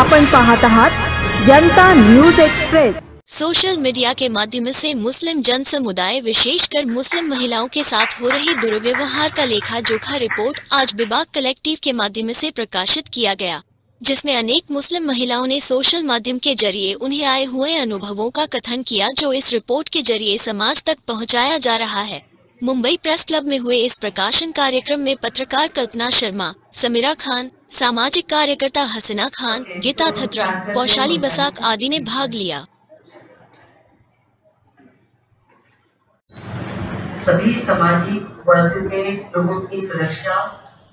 आपण पाहत आहात जनता न्यूज एक्सप्रेस। सोशल मीडिया के माध्यम से मुस्लिम जन समुदाय विशेषकर मुस्लिम महिलाओं के साथ हो रही दुर्व्यवहार का लेखा जोखा रिपोर्ट आज विभाग कलेक्टिव के माध्यम से प्रकाशित किया गया, जिसमें अनेक मुस्लिम महिलाओं ने सोशल माध्यम के जरिए उन्हें आए हुए अनुभवों का कथन किया, जो इस रिपोर्ट के जरिए समाज तक पहुंचाया जा रहा है। मुंबई प्रेस क्लब में हुए इस प्रकाशन कार्यक्रम में पत्रकार कल्पना शर्मा, समीरा खान, सामाजिक कार्यकर्ता हसीना खान, गीता थत्रा, वैशाली बसाक आदि ने भाग लिया। सभी सामाजिक वर्ग के लोगों की सुरक्षा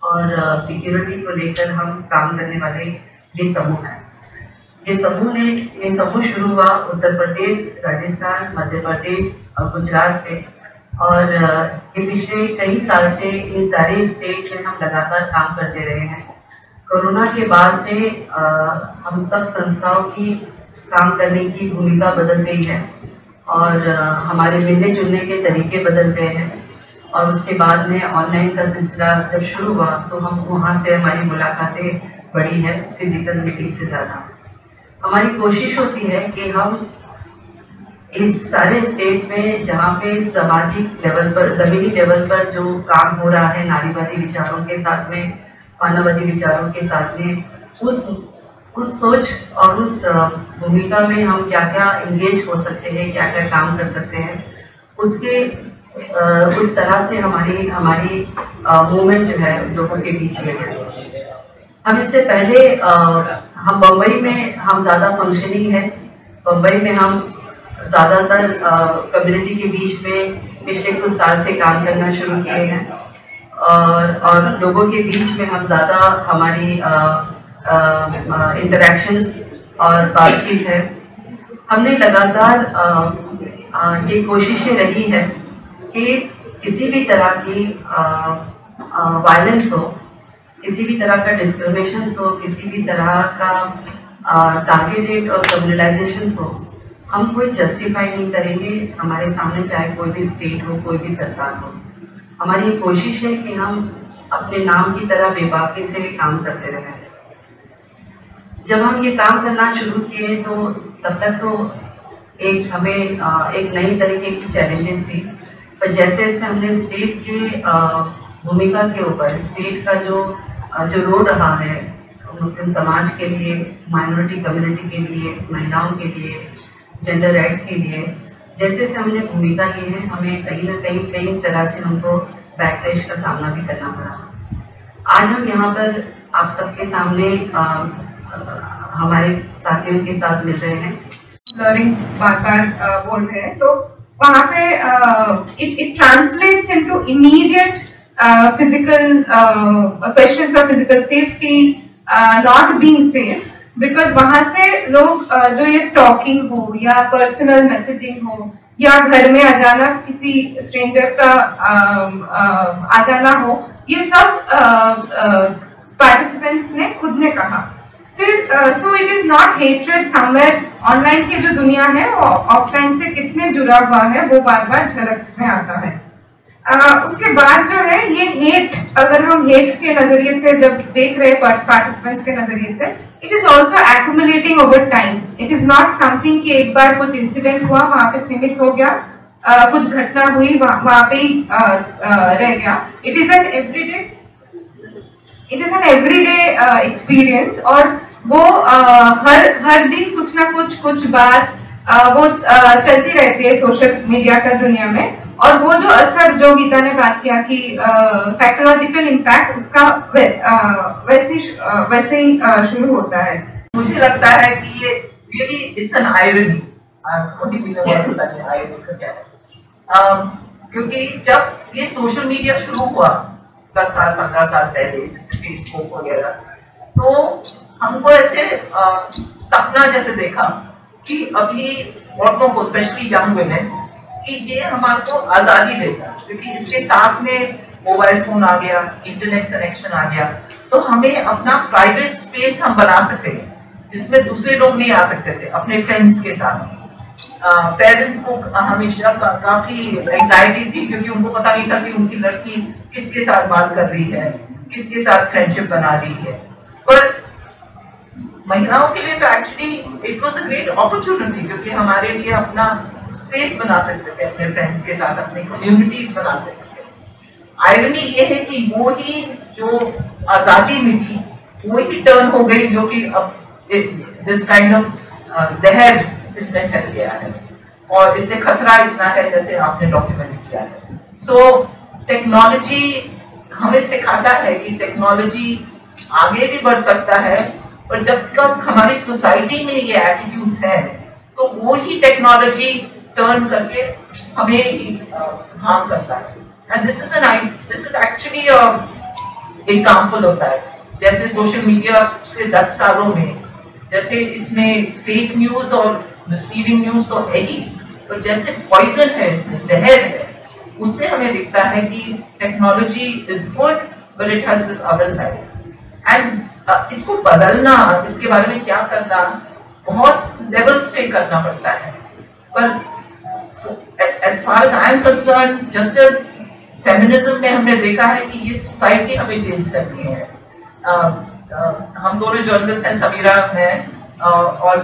और सिक्योरिटी को लेकर हम काम करने वाले ये समूह है। ये समूह शुरू हुआ उत्तर प्रदेश, राजस्थान, मध्य प्रदेश और गुजरात से, और ये पिछले कई साल से इन सारे स्टेट में हम लगातार काम करते रहे हैं। कोरोना के बाद से हम सब संस्थाओं की काम करने की भूमिका बदल गई है और हमारे मिलने जुलने के तरीके बदल गए हैं। और उसके बाद में ऑनलाइन का सिलसिला जब शुरू हुआ तो हम वहाँ से हमारी मुलाकातें बढ़ी है फिजिकल मीटिंग से ज़्यादा। हमारी कोशिश होती है कि हम इस सारे स्टेट में जहाँ पे सामाजिक लेवल पर, ज़मीनी लेवल पर जो काम हो रहा है नारीवादी विचारों के साथ में, मानववादी विचारों के साथ में, उस सोच और उस भूमिका में हम क्या क्या इंगेज हो सकते हैं, क्या क्या काम कर सकते हैं, उसके उस तरह से हमारी मूवमेंट जो है लोगों के बीच में है। हम इससे पहले हम बम्बई में हम ज़्यादा फंक्शनिंग है। बम्बई में हम ज़्यादातर कम्युनिटी के बीच में पिछले कुछ साल से काम करना शुरू किए हैं और लोगों के बीच में हम ज़्यादा हमारी इंटरेक्शंस और बातचीत है। हमने लगातार ये कोशिशें रही है कि किसी भी तरह की वायलेंस हो, किसी भी तरह का डिस्क्रिमिनेशन हो, किसी भी तरह का टारगेटेड और कम्युनलाइजेशन हो, हम कोई जस्टिफाई नहीं करेंगे। हमारे सामने चाहे कोई भी स्टेट हो, कोई भी सरकार हो, हमारी कोशिश है कि हम अपने नाम की तरह बेबाकी से काम करते रहें। जब हम ये काम करना शुरू किए तो तब तक तो हमें एक नई तरीके की चैलेंजेस थी, पर जैसे जैसे हमने स्टेट के भूमिका के ऊपर, स्टेट का जो रोल रहा है मुस्लिम समाज के लिए, माइनॉरिटी कम्युनिटी के लिए, महिलाओं के लिए, जेंडर राइट्स के लिए, जैसे जैसे हमने भूमिका ली है, हमें कहीं ना कई तरह से हमको बैकलैश का सामना भी करना पड़ा। आज हम यहाँ पर आप सबके सामने हमारे साथियों के साथ मिल रहे हैं। लर्निंग बार बोल रहे हैं तो वहाँ पे it translates into immediate physical questions of physical safety, not being safe, because वहाँ से लोग जो ये स्टॉकिंग हो या पर्सनल मैसेजिंग हो या घर में आ जाना, किसी स्ट्रेंजर का आ जाना हो, ये सब पार्टिसिपेंट्स ने खुद ने कहा। फिर so it is not hatred somewhere. Online की जो दुनिया है वो ऑफलाइन से कितने जुड़ा हुआ है वो बार बार झलक में आता है। उसके बाद जो है ये हेट, अगर हम हेट के नजरिए से जब देख रहे पार्टिसिपेंट्स के नजरिए से, it is also accumulating over time. It is not something कि एक बार कुछ इंसिडेंट हुआ वहां पे सीमित हो गया, कुछ घटना हुई वहां पे ही रह गया। It is an everyday experience, और वो हर दिन कुछ ना कुछ बात वो चलती रहती है सोशल मीडिया का दुनिया में। और वो जो असर जो गीता ने बात किया कि साइकोलॉजिकल इम्पैक्ट उसका वैसे ही शुरू होता है। मुझे लगता है कि ये रियली इट्स एन आयरनी, क्योंकि जब ये सोशल मीडिया शुरू हुआ 10 साल 15 साल पहले, जैसे फेसबुक वगैरह, तो हमको ऐसे सपना जैसे देखा कि अभी औरतों को, स्पेशली यंग वुमेन, कि ये हमारे को आज़ादी देगा, क्योंकि इसके साथ में मोबाइल फोन आ गया, इंटरनेट कनेक्शन आ गया, तो हमें अपना प्राइवेट स्पेस हम बना सकते हैं जिसमें दूसरे लोग नहीं आ सकते थे अपने फ्रेंड्स के साथ। पेरेंट्स को हमेशा काफ़ी एंजाइटी थी, क्योंकि उनको पता नहीं था कि उनकी लड़की किसके साथ बात कर रही है, किसके साथ फ्रेंडशिप बना रही है। पर महिलाओं के लिए तो actually it was a great opportunity, क्योंकि हमारे लिए अपना स्पेस बना सकते थे, अपने फ्रेंड्स के साथ अपनी कम्युनिटीज बना सकते थे। आयरनी ये है कि वो ही जो आज़ादी मिली वो ही टर्न हो गई, जो कि अब दिस काइंड ऑफ जहर इसमें फैल गया है और इससे खतरा इतना है जैसे आपने डॉक्यूमेंट किया है। सो टेक्नोलॉजी हमें सिखाता है कि टेक्नोलॉजी आगे भी बढ़ सकता है, पर जब तक हमारी सोसाइटी में ये एटीट्यूड्स हैं तो वो ही टेक्नोलॉजी टर्न करके हमें ही हार्म करता है। And this is actually example of that. जैसे सोशल मीडिया पिछले 10 सालों में जैसे इसमें फेक न्यूज और मिसलीडिंग न्यूज तो है ही, पर जैसे पॉइजन है, इसमें जहर है, उससे हमें दिखता है कि technology is good but it has this other side. And इसको बदलना, इसके बारे में क्या करना, बहुत लेवल्स पे करना पड़ता है। पर as far as I am concern, just as feminism में हमने देखा है कि ये सोसाइटी हमें चेंज करनी है। हम दोनों जर्नलिस्ट हैं, समीरा है, और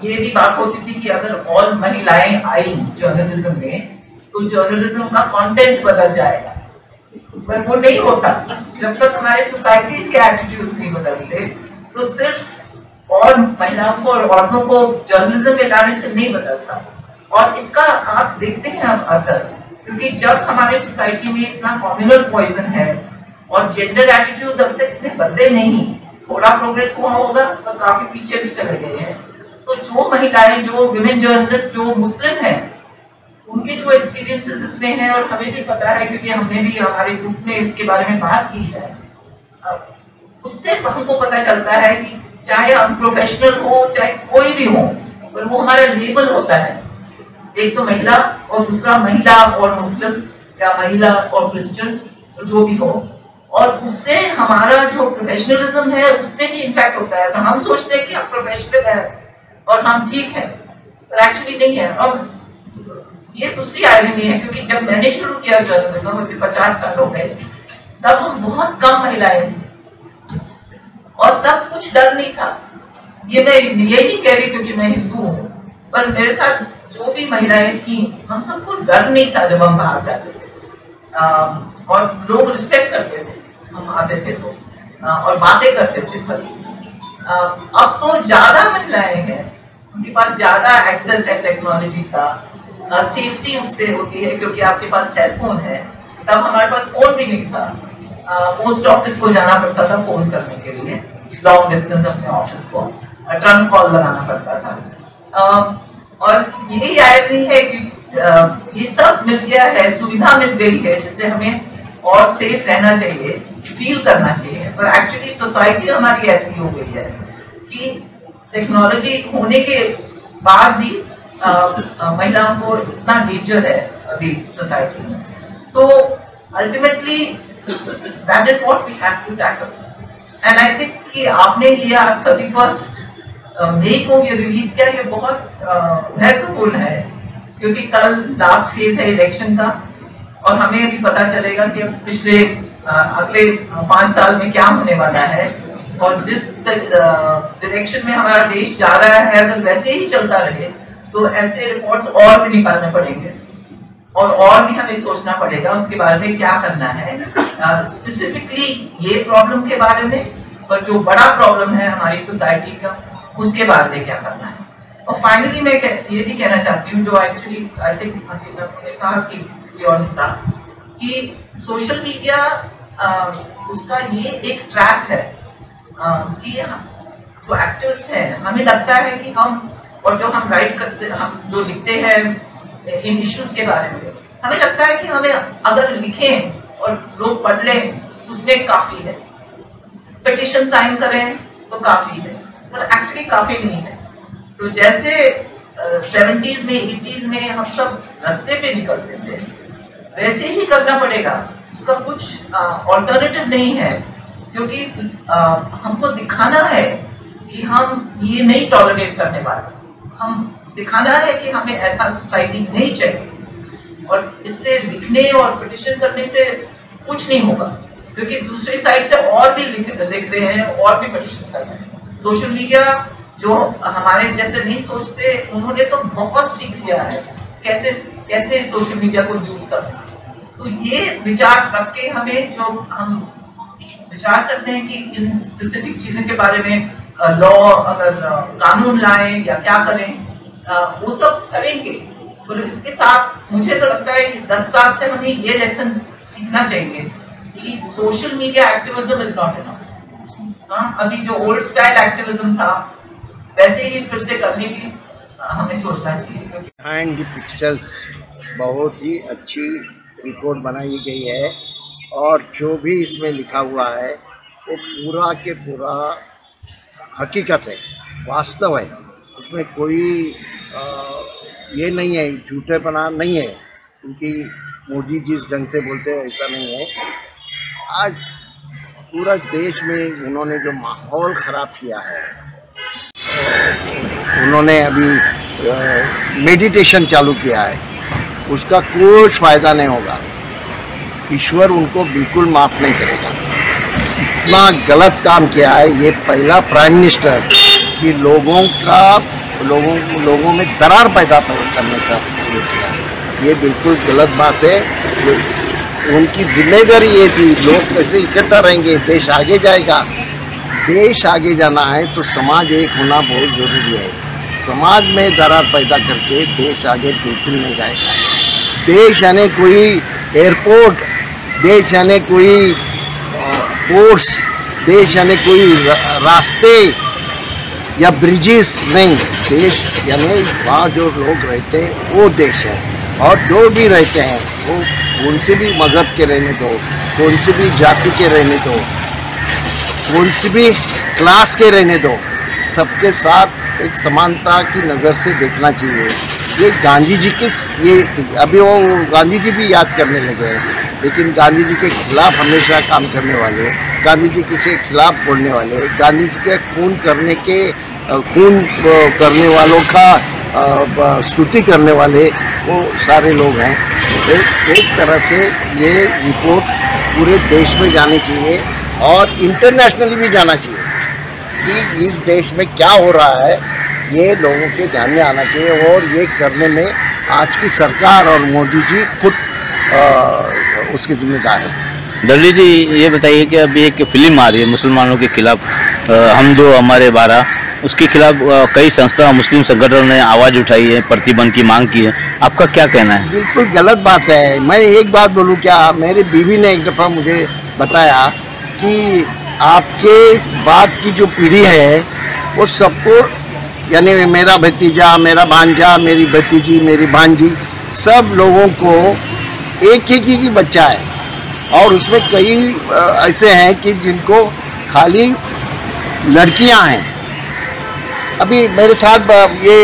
ये भी बात होती थी कि अगर और महिलाएं आई जर्नलिज्म में तो जर्नलिज्म का कंटेंट बदल जाएगा, पर वो नहीं होता जब तक हमारे सोसाइटीज के एटीट्यूड्स नहीं बदलते। तो सिर्फ और महिलाओं को और औरतों को जर्नलिज्म में लाने से नहीं बदलता, और इसका आप देखते हैं अब असर, क्योंकि जब हमारे सोसाइटी में इतना कम्युनल पॉइजन है और जेंडर एटीट्यूड्स अब तक इतने बदले नहीं, थोड़ा प्रोग्रेस हुआ होगा पर काफी पीछे भी चले गए हैं। तो जो महिलाएं, जो विमेन जर्नलिस्ट जो मुस्लिम हैं, उनके जो एक्सपीरियंसेस इसमें हैं, और हमें भी पता है क्योंकि हमने भी हमारे ग्रुप में इसके बारे में बात की है, उससे हमको पता चलता है कि चाहे हम प्रोफेशनल हो चाहे कोई भी हो, पर वो हमारा लेबल होता है, एक तो महिला और दूसरा महिला और मुस्लिम या महिला और क्रिश्चियन जो भी हो, और उससे हमारा जो प्रोफेशनलिज्म है उसमें भी इम्पैक्ट होता है। तो हम सोचते हैं कि हम प्रोफेशनल है और हम ठीक है, पर एक्चुअली नहीं है। और ये दूसरी आयरनी है, क्योंकि जब मैंने शुरू किया जर्नलिज्म मुझे 50 साल हो गए, तब हम बहुत कम महिलाएं थी और तब कुछ डर नहीं था। ये मैं ये नहीं कह रही क्योंकि मैं हिंदू हूँ, पर मेरे साथ जो भी महिलाएं थी हम सबको डर नहीं था जब हम बाहर जाते थे, और लोग रिस्पेक्ट करते थे, हम आते थे तो और बातें करते थे सभी। अब तो ज्यादा महिलाएं हैं, उनके पास ज्यादा एक्सेस है टेक्नोलॉजी का, सेफ्टी उससे होती है क्योंकि आपके पास सेल फोन है। तब हमारे पास फोन भी नहीं था, पोस्ट ऑफिस को जाना पड़ता था फोन करने के लिए, लॉन्ग डिस्टेंस अपने ऑफिस को ट्रंक कॉल लगाना पड़ता था। और यही आयरनी है कि ये सब मिल गया है, सुविधा मिल गई है जिससे हमें और सेफ रहना चाहिए, फील करना चाहिए, पर एक्चुअली सोसाइटी हमारी ऐसी हो गई है कि टेक्नोलॉजी होने के बाद भी महिलाओं को इतना डेंजर है अभी सोसाइटी में। तो ultimately that is what we have to tackle. And I think कि आपने लिया 31 मई को ये रिलीज किया, ये बहुत महत्वपूर्ण है क्योंकि कल लास्ट फेज है इलेक्शन का, और हमें भी पता चलेगा कि पिछले अगले 5 साल में क्या होने वाला है, और जिस डायरेक्शन में हमारा देश जा रहा है अगर वैसे ही चलता रहे तो ऐसे रिपोर्ट्स और भी निकालने पड़ेंगे और भी हमें सोचना पड़ेगा उसके बारे में क्या करना है, स्पेसिफिकली ये प्रॉब्लम के बारे में, और जो बड़ा प्रॉब्लम है हमारी सोसाइटी का उसके बारे में क्या करना है। और फाइनली मैं ये भी कहना चाहती हूँ, जो एक्चुअली आई थिंक हसीना ने कहा कि किसी और ने कहा, कि सोशल मीडिया उसका ये एक ट्रैप है कि जो एक्टर्स हैं, हमें लगता है कि हम, और जो हम राइट करते, हम जो लिखते हैं इन इश्यूज के बारे में, हमें लगता है कि हमें अगर लिखें और लोग पढ़ लें उसमें काफ़ी है, पिटीशन साइन करें तो काफ़ी है, पर एक्चुअली काफ़ी नहीं है। तो जैसे 70s में 80s में हम सब रास्ते पे निकलते थे, वैसे ही करना पड़ेगा, उसका कुछ ऑल्टरनेटिव नहीं है, क्योंकि हमको दिखाना है कि हम ये नहीं टॉलरेट करने वाले, हम दिखाना है कि हमें ऐसा सोसाइटी नहीं चाहिए, और इससे लिखने और पिटिशन करने से कुछ नहीं होगा, क्योंकि दूसरी साइड से और भी लिख रहे हैं और भी पिटिशन कर रहे हैं। सोशल मीडिया जो हमारे जैसे नहीं सोचते, उन्होंने तो बहुत सीख लिया है कैसे कैसे सोशल मीडिया को यूज करना। तो ये विचार रख के हमें, जो हम विचार करते हैं कि इन स्पेसिफिक चीजों के बारे में लॉ, अगर कानून लाएं या क्या करें, वो सब करेंगे। तो इसके साथ मुझे तो लगता है कि 10 साल से हमें ये लेसन सीखना चाहिए कि social media activism is not enough. अभी जो ओल्ड स्टाइल एक्टिविज्म था वैसे ही फिर से करने की हमें सोचना चाहिए। बिहाइंड द पिक्सेल्स बहुत ही अच्छी रिपोर्ट बनाई गई है और जो भी इसमें लिखा हुआ है वो पूरा के पूरा हकीकत है, वास्तव है। इसमें कोई ये नहीं है, झूठेपना नहीं है, क्योंकि मोदी जिस ढंग से बोलते हैं ऐसा नहीं है। आज पूरा देश में उन्होंने जो माहौल ख़राब किया है, उन्होंने अभी मेडिटेशन चालू किया है, उसका कुछ फ़ायदा नहीं होगा। ईश्वर उनको बिल्कुल माफ़ नहीं करेगा। इतना गलत काम किया है ये पहला प्राइम मिनिस्टर कि लोगों में दरार पैदा करने का ये किया। ये बिल्कुल गलत बात है। उनकी जिम्मेदारी ये थी, लोग कैसे इकट्ठा रहेंगे, देश आगे जाएगा। देश आगे जाना है तो समाज एक होना बहुत ज़रूरी है। समाज में दरार पैदा करके देश आगे बिल्कुल नहीं जाएगा। देश यानी कोई एयरपोर्ट, देश यानी कोई पोर्ट्स, देश यानी कोई रास्ते या ब्रिजेस नहीं। देश यानी वहाँ जो लोग रहते हैं वो देश है। और जो भी रहते हैं वो कौन से भी मज़हब के रहने दो, कौन सी भी जाति के रहने दो, कौन सी भी क्लास के रहने दो, सबके साथ एक समानता की नज़र से देखना चाहिए। ये गांधी जी के ये अभी वो गांधी जी भी याद करने लगे हैं, लेकिन गांधी जी के खिलाफ हमेशा काम करने वाले, गांधी जी के खिलाफ बोलने वाले, गांधी जी के खून करने वालों का स्तुति करने वाले वो सारे लोग हैं। एक तरह से ये रिपोर्ट पूरे देश में जानी चाहिए और इंटरनेशनली भी जाना चाहिए कि इस देश में क्या हो रहा है, ये लोगों के ध्यान में आना चाहिए। और ये करने में आज की सरकार और मोदी जी खुद उसके जिम्मेदार हैं। दर्जी जी, ये बताइए कि अभी एक फिल्म आ रही है मुसलमानों के खिलाफ, हम दो हमारे 12, उसके खिलाफ कई संस्था मुस्लिम संगठनों ने आवाज़ उठाई है, प्रतिबंध की मांग की है। आपका क्या कहना है? बिल्कुल गलत बात है। मैं एक बात बोलूँ क्या, मेरी बीवी ने एक दफ़ा मुझे बताया कि आपके बाद की जो पीढ़ी है वो सबको, यानी मेरा भतीजा, मेरा भांजा, मेरी भतीजी, मेरी भांजी, सब लोगों को एक ही बच्चा है। और उसमें कई ऐसे हैं कि जिनको खाली लड़कियां हैं। अभी मेरे साथ ये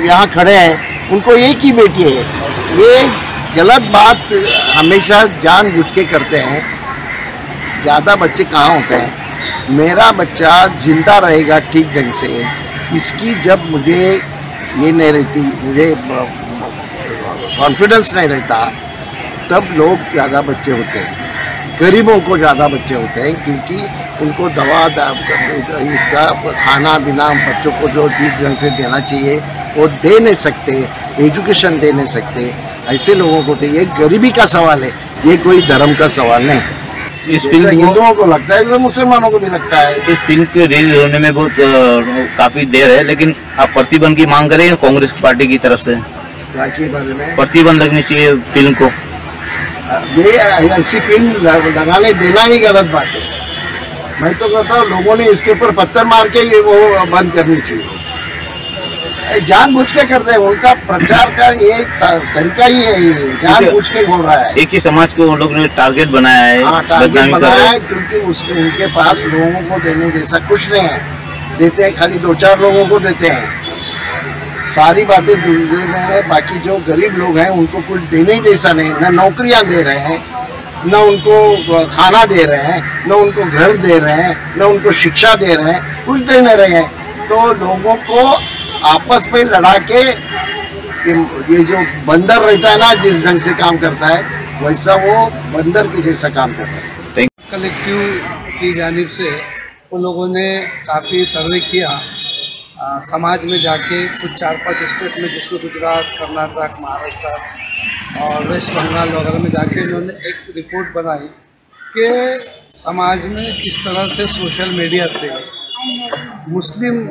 यहाँ खड़े हैं, उनको एक ही बेटी है। ये गलत बात हमेशा जानबूझ के करते हैं। ज़्यादा बच्चे कहाँ होते हैं? मेरा बच्चा जिंदा रहेगा ठीक ढंग से, इसकी जब मुझे ये नहीं रहती, मुझे कॉन्फिडेंस नहीं रहता, तब लोग ज़्यादा बच्चे होते हैं। गरीबों को ज़्यादा बच्चे होते हैं क्योंकि उनको दवा इसका खाना पीना बच्चों को जो जिस ढंग से देना चाहिए वो दे नहीं सकते, एजुकेशन दे नहीं सकते। ऐसे लोगों को ये गरीबी का सवाल है, ये कोई धर्म का सवाल नहीं। इस फिल्म हिंदुओं को लगता है, मुसलमानों को भी लगता है। इस फिल्म के रिलीज होने में बहुत काफ़ी देर है, लेकिन आप प्रतिबंध की मांग करें कांग्रेस पार्टी की तरफ से? बाकी बारे में प्रतिबंध लगनी चाहिए फिल्म को। ये ऐसी फिल्म लगाने देना ही गलत बात है। मैं तो कहता हूँ लोगों ने इसके ऊपर पत्थर मार के ये वो बंद करनी चाहिए। जानबूझ के करते हैं, उनका प्रचार का ये तरीका ही है, ये जानबूझ के बोल रहा है। एक ही समाज को उन लोगों ने टारगेट बनाया है। हाँ, टारगेट बनाया है क्योंकि उनके पास लोगों को देने जैसा कुछ नहीं है। देते हैं खाली 2-4 लोगों को देते हैं, सारी बातें भूल गए। बाकी जो गरीब लोग हैं उनको कुछ देने ही जैसा नहीं, न नौकरियां दे रहे हैं, न उनको खाना दे रहे हैं, न उनको घर दे रहे हैं, न उनको शिक्षा दे रहे हैं, कुछ दे नहीं रहे हैं। तो लोगों को आपस में लड़ा के ये जो बंदर रहता है ना, जिस ढंग से काम करता है वैसा वो बंदर के जैसा काम करता है। कलेक्टिव की जानिब से उन लोगों ने काफ़ी सर्वे किया समाज में जाके, कुछ 4-5 स्टेट में जिसमें गुजरात, कर्नाटक, महाराष्ट्र और वेस्ट बंगाल वगैरह में जाके उन्होंने एक रिपोर्ट बनाई कि समाज में किस तरह से सोशल मीडिया पे मुस्लिम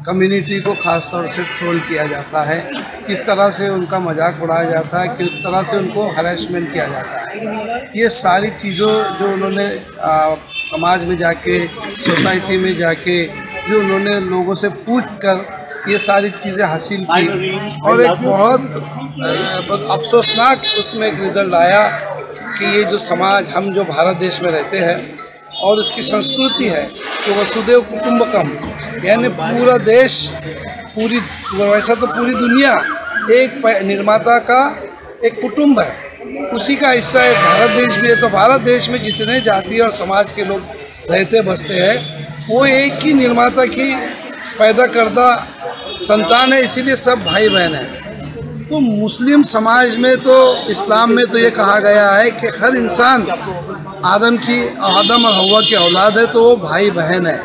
कम्युनिटी को ख़ास तौर से ट्रोल किया जाता है, किस तरह से उनका मजाक उड़ाया जाता है, किस तरह से उनको हरेसमेंट किया जाता है। ये सारी चीज़ों जो उन्होंने समाज में जाके, सोसाइटी में जाके, जो उन्होंने लोगों से पूछ कर ये सारी चीज़ें हासिल की और एक बहुत अफसोसनाक उसमें एक रिज़ल्ट आया कि ये जो समाज, हम जो भारत देश में रहते हैं और इसकी संस्कृति है कि वसुदेव कुटुंबकम, यानी पूरा देश, वैसा तो पूरी दुनिया एक निर्माता का एक कुटुंब है, उसी का हिस्सा है। भारत देश भी है, तो भारत देश में जितने जाति और समाज के लोग रहते बसते हैं वो एक ही निर्माता की पैदा करदा संतान है, इसीलिए सब भाई बहन हैं। तो मुस्लिम समाज में तो, इस्लाम में तो ये कहा गया है कि हर इंसान आदम और हव्वा की औलाद है, तो वो भाई बहन है।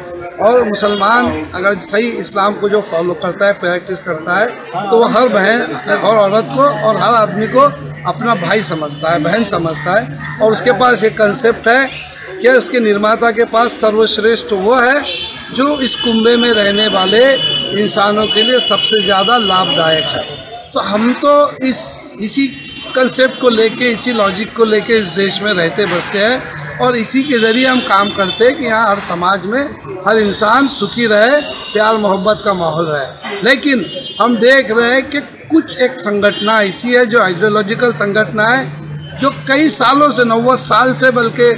और मुसलमान अगर सही इस्लाम को जो फॉलो करता है, प्रैक्टिस करता है, तो वो हर बहन और औरत को और हर आदमी को अपना भाई समझता है, बहन समझता है। और उसके पास एक कंसेप्ट है कि उसके निर्माता के पास सर्वश्रेष्ठ वो है जो इस कुंबे में रहने वाले इंसानों के लिए सबसे ज़्यादा लाभदायक है। तो हम तो इसी कंसेप्ट को लेके, इसी लॉजिक को लेके इस देश में रहते बसते हैं और इसी के ज़रिए हम काम करते हैं कि यहाँ हर समाज में हर इंसान सुखी रहे, प्यार मोहब्बत का माहौल रहे। लेकिन हम देख रहे हैं कि कुछ एक संगठना ऐसी है जो आइडियोलॉजिकल संगठना है, जो कई सालों से, 90 साल से, बल्कि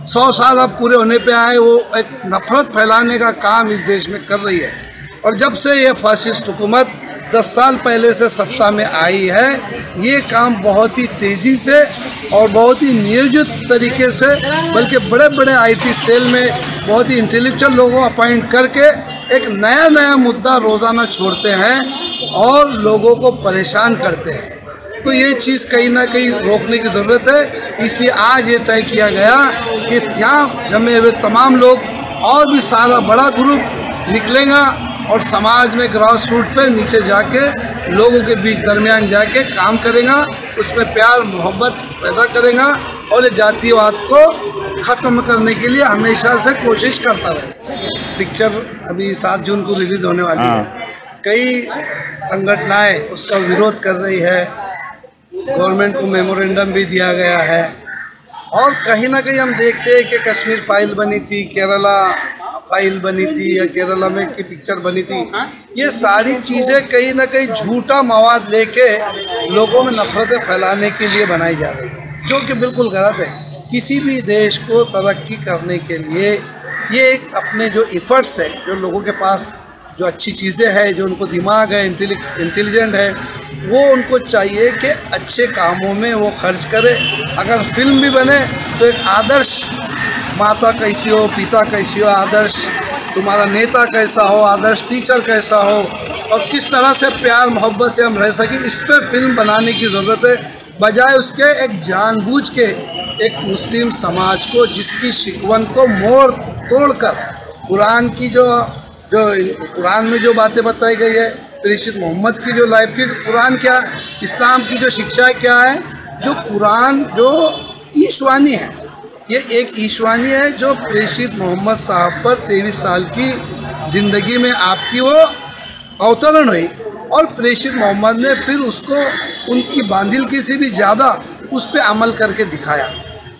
100 साल अब पूरे होने पे आए, वो एक नफरत फैलाने का काम इस देश में कर रही है। और जब से ये फासिस्ट हुकूमत 10 साल पहले से सत्ता में आई है, ये काम बहुत ही तेज़ी से और बहुत ही नियोजित तरीके से, बल्कि बड़े बड़े IT सेल में बहुत ही इंटेलेक्चुअल लोगों अपॉइंट करके एक नया मुद्दा रोज़ाना छोड़ते हैं और लोगों को परेशान करते हैं। तो ये चीज़ कहीं ना कहीं रोकने की ज़रूरत है। इसलिए आज ये तय किया गया कि यहाँ जमे हुए तमाम लोग और भी सारा बड़ा ग्रुप निकलेगा और समाज में ग्रास रूट पे नीचे जाके लोगों के बीच दरमियान जाके काम करेगा, उसमें प्यार मोहब्बत पैदा करेगा और ये जातिवाद को ख़त्म करने के लिए हमेशा से कोशिश करता रहे। पिक्चर अभी 7 जून को रिलीज़ होने वाली है। कई संगठनाएं उसका विरोध कर रही है, गवर्नमेंट को मेमोरेंडम भी दिया गया है और कहीं ना कहीं हम देखते हैं कि कश्मीर फाइल बनी थी, केरला फाइल बनी थी या केरला में की पिक्चर बनी थी। ये सारी चीज़ें कहीं ना कहीं झूठा मवाद लेके लोगों में नफरतें फैलाने के लिए बनाई जा रही है, जो कि बिल्कुल गलत है। किसी भी देश को तरक्की करने के लिए ये एक अपने जो एफर्ट्स है, जो लोगों के पास जो अच्छी चीज़ें हैं, जो उनको दिमाग है, इंटेलिजेंट है, वो उनको चाहिए कि अच्छे कामों में वो खर्च करे। अगर फिल्म भी बने तो एक आदर्श माता कैसी हो, पिता कैसी हो, आदर्श तुम्हारा नेता कैसा हो, आदर्श टीचर कैसा हो और किस तरह से प्यार मोहब्बत से हम रह सकें, इस पर फिल्म बनाने की ज़रूरत है। बजाय उसके एक जानबूझ के एक मुस्लिम समाज को, जिसकी शिकवन को मोड़ तोड़कर कुरान की जो कुरान में जो बातें बताई गई है, प्रेषित मोहम्मद की जो लाइफ की, कुरान क्या, इस्लाम की जो शिक्षाएं क्या है, जो कुरान जो ईशवानी है, ये एक ईशवानी है जो प्रेषित मोहम्मद साहब पर 23 साल की ज़िंदगी में आपकी वो अवतरण हुई और प्रेषित मोहम्मद ने फिर उसको उनकी बांधिल की से भी ज़्यादा उस पर अमल करके दिखाया।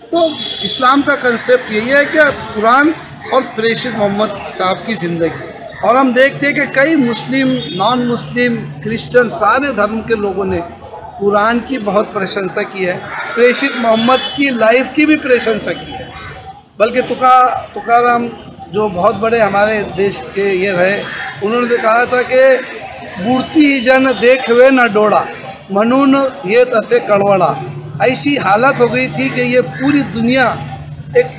तो इस्लाम का कंसेप्ट यही है कि कुरान और प्रेषित मोहम्मद साहब की ज़िंदगी। और हम देखते हैं कि कई मुस्लिम, नॉन मुस्लिम, क्रिश्चियन, सारे धर्म के लोगों ने कुरान की बहुत प्रशंसा की है, प्रेषित मोहम्मद की लाइफ की भी प्रशंसा की है। बल्कि तुकाराम जो बहुत बड़े हमारे देश के ये रहे, उन्होंने कहा था कि बूढ़ती ही जन देखवे न डोड़ा, मनून ये तसे कड़वड़ा। ऐसी हालत हो गई थी कि ये पूरी दुनिया एक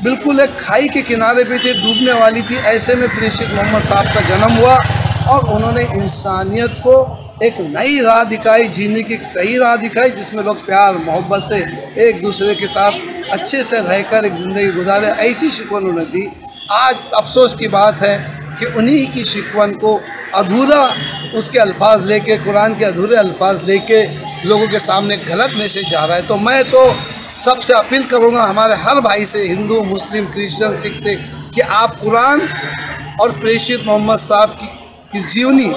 बिल्कुल एक खाई के किनारे पे थी, डूबने वाली थी। ऐसे में प्रेषित मोहम्मद साहब का जन्म हुआ और उन्होंने इंसानियत को एक नई राह दिखाई, जीने की एक सही राह दिखाई, जिसमें लोग प्यार मोहब्बत से एक दूसरे के साथ अच्छे से रहकर एक ज़िंदगी गुजारे। ऐसी शिकवत उन्होंने दी आज अफसोस की बात है कि उन्हीं की शिकवन को अधूरा उसके अल्फाज लेके, कुरान के अधूरे अल्फाज लेके लोगों के सामने गलत मैसेज जा रहा है। तो मैं तो सबसे अपील करूँगा हमारे हर भाई से, हिंदू, मुस्लिम, क्रिश्चियन, सिख से, कि आप कुरान और प्रेषित मोहम्मद साहब की जीवनी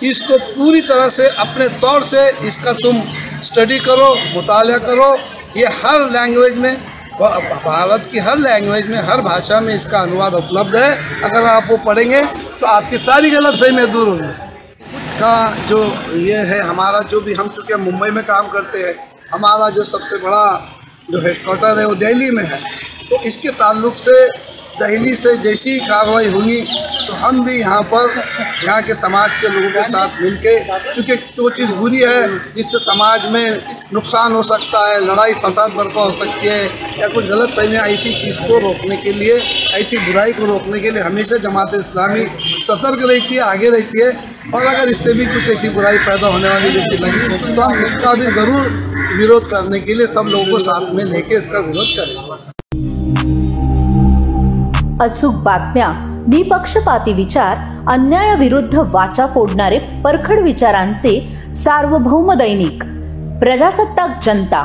इसको पूरी तरह से अपने तौर से इसका तुम स्टडी करो, मुताला करो। ये हर लैंग्वेज में, भारत की हर लैंग्वेज में, हर भाषा में इसका अनुवाद उपलब्ध है। अगर आप वो पढ़ेंगे तो आपकी सारी गलतफहमियां दूर होंगी। का जो ये है हमारा, जो भी हम चूँकि मुंबई में काम करते हैं, हमारा जो सबसे बड़ा जो हेडक्वार्टर है वो दिल्ली में है। तो इसके ताल्लुक से दिल्ली से जैसी कार्रवाई होगी तो हम भी यहाँ पर यहाँ के समाज के लोगों के साथ मिलके, चूँकि जो चीज़ बुरी है जिससे समाज में नुकसान हो सकता है, लड़ाई फसाद बर्पा हो सकती है या कुछ गलत फहमियाँ, ऐसी चीज़ को रोकने के लिए, ऐसी बुराई को रोकने के लिए हमेशा जमात इस्लामी सतर्क रहती है, आगे रहती है। और अगर इससे भी कुछ ऐसी बुराई पैदा होने वाली जैसी लगी तो हम इसका भी ज़रूर विरोध करने के लिए सब लोगों को साथ में लेके इसका विरोध करेंगे। अचूक बातम्या, निपक्षपाती विचार, अन्यायाविरुद्ध वाचा फोडणारे परखड विचारांचे सार्वभौम दैनिक प्रजासत्ताक जनता।